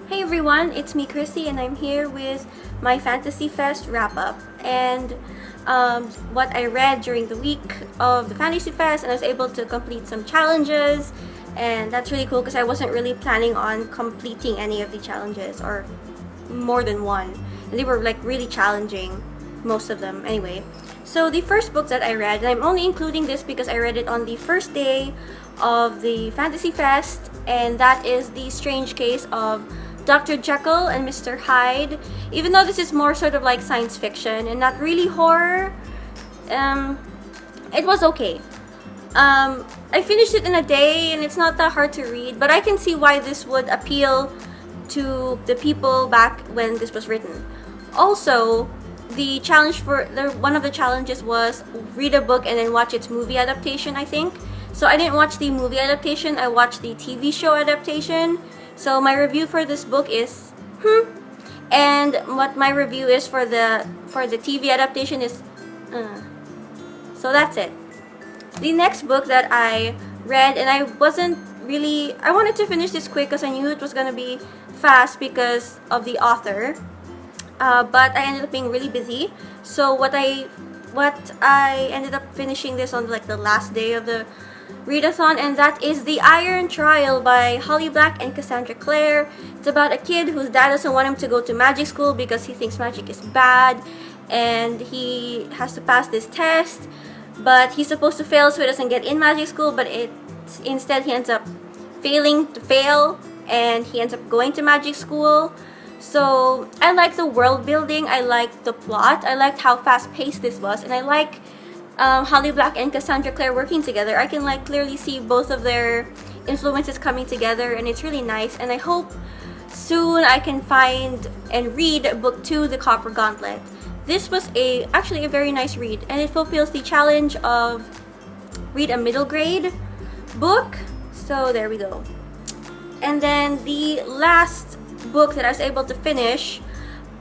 Hey everyone, it's me Chrissy and I'm here with my Fantasy Fest wrap-up and what I read during the week of the Fantasy Fest, and I was able to complete some challenges, and that's really cool because I wasn't really planning on completing any of the challenges or more than one, and they were like really challenging, most of them anyway. So the first book that I read, and I'm only including this because I read it on the first day of the Fantasy Fest, and that is The Strange Case of Dr. Jekyll and Mr. Hyde. Even though this is more sort of like science fiction and not really horror, it was okay. I finished it in a day and it's not that hard to read, but I can see why this would appeal to the people back when this was written. Also, the challenge one of the challenges was read a book and then watch its movie adaptation, I think. So I didn't watch the movie adaptation, I watched the TV show adaptation. So my review for this book is and what my review is for the TV adaptation is So that's it. The next book that I read, and I wanted to finish this quick because I knew it was gonna be fast because of the author, but I ended up being really busy. So what I ended up finishing this on like the last day of the Read-a-thon, and that is The Iron Trial by Holly Black and Cassandra Clare. It's about a kid whose dad doesn't want him to go to magic school because he thinks magic is bad, and he has to pass this test, but he's supposed to fail so he doesn't get in magic school, but instead he ends up failing to fail, and he ends up going to magic school. So I like the world building, I liked the plot, I liked how fast paced this was, and I like Holly Black and Cassandra Clare working together. I can like clearly see both of their influences coming together, and it's really nice, and I hope soon I can find and read book 2, The Copper Gauntlet. This was actually a very nice read, and it fulfills the challenge of read a middle grade book. So there we go. And then the last book that I was able to finish,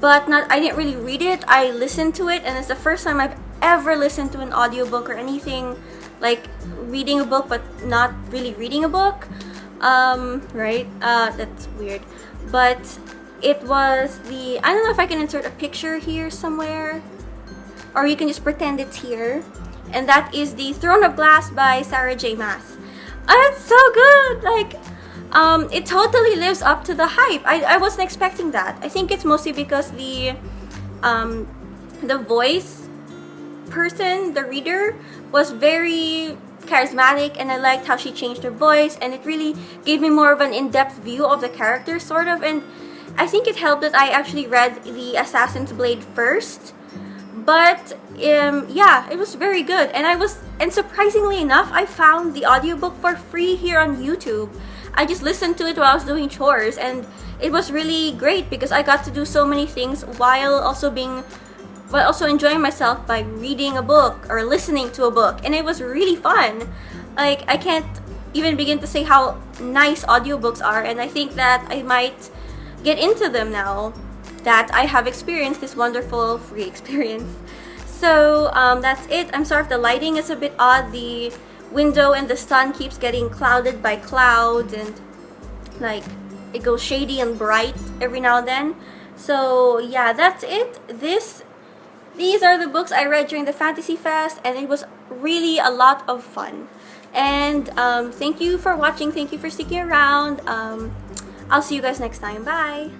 but I didn't really read it, I listened to it, and it's the first time I've ever listened to an audiobook or anything, like reading a book but not really reading a book, right? That's weird, but it was I don't know if I can insert a picture here somewhere, or you can just pretend it's here, and that is The Throne of Glass by Sarah J. Maas. It's so good, like it totally lives up to the hype. I wasn't expecting that. I think it's mostly because the voice person, the reader, was very charismatic, and I liked how she changed her voice, and it really gave me more of an in-depth view of the character, sort of, and I think it helped that I actually read The Assassin's Blade first, but yeah, it was very good, and surprisingly enough, I found the audiobook for free here on YouTube. I just listened to it while I was doing chores, and it was really great because I got to do so many things while also enjoying myself by reading a book or listening to a book, and it was really fun. Like, I can't even begin to say how nice audiobooks are, and I think that I might get into them now that I have experienced this wonderful free experience. So that's it. I'm sorry if the lighting is a bit odd. The window and the sun keeps getting clouded by clouds, and like it goes shady and bright every now and then. So yeah, that's it. These are the books I read during the Fantasy Fest, and it was really a lot of fun. And thank you for watching. Thank you for sticking around. I'll see you guys next time. Bye!